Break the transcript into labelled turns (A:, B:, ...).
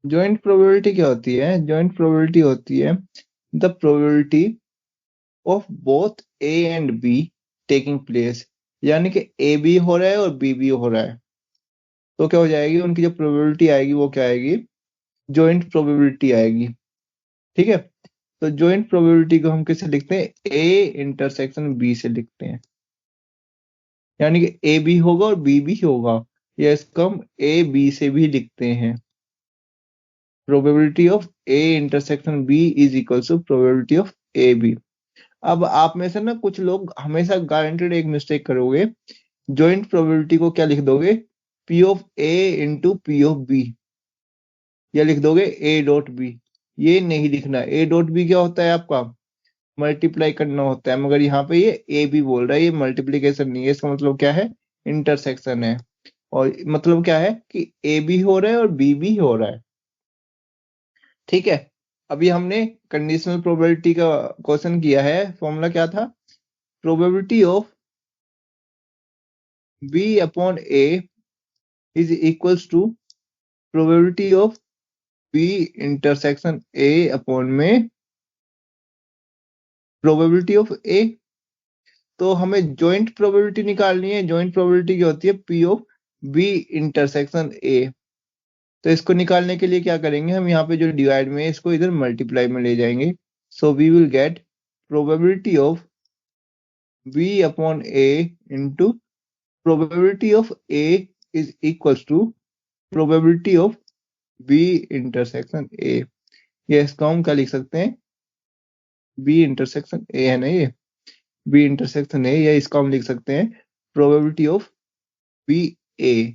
A: Joint probability क्या होती है? जॉइंट प्रोबेबिलिटी होती है the probability of both A and be taking place, यानी कि ए भी हो रहा है और बी भी हो रहा है। तो क्या हो जाएगी, उनकी जो प्रोबेबिलिटी आएगी वो क्या आएगी? जॉइंट प्रोबेबिलिटी आएगी। ठीक है, तो जॉइंट प्रोबेबिलिटी को हम किससे लिखते हैं? ए इंटरसेक्शन बी से लिखते हैं, यानी कि ए भी होगा और बी भी होगा, या इसको हम ए बी से भी लिखते हैं। Probability of A intersection B is equal to probability of A B. अब आप में से ना कुछ लोग हमेशा गारंटेड एक मिस्टेक करोगे, जॉइंट प्रोबेबिलिटी को क्या लिख दोगे? P of A into P of B, या लिख दोगे ए डॉट बी। ये नहीं लिखना। ए डॉट बी क्या होता है आपका? मल्टीप्लाई करना होता है, मगर यहाँ पे ये ए बी बोल रहा है, ये मल्टीप्लीकेशन नहीं है। इसका मतलब क्या है? इंटरसेक्शन है। और मतलब क्या है कि ए भी हो रहा है और बी भी हो रहा है। ठीक है, अभी हमने कंडीशनल प्रोबेबिलिटी का क्वेश्चन किया है। फॉर्मूला क्या था? Probability of B upon A is equals to probability of B intersection A upon में प्रोबेबिलिटी ऑफ ए। तो हमें जॉइंट प्रोबेबिलिटी निकालनी है। जॉइंट प्रोबेबिलिटी क्या होती है? P of B intersection A. तो इसको निकालने के लिए क्या करेंगे, हम यहाँ पे जो डिवाइड में है इसको इधर मल्टीप्लाई में ले जाएंगे। So we will get probability of B upon A into probability of A is equals to probability of B intersection A. ये इसको हम क्या लिख सकते हैं? बी इंटरसेक्शन ए है ना ये, बी इंटरसेक्शन ए, या इसको हम लिख सकते हैं प्रोबेबिलिटी ऑफ बी ए।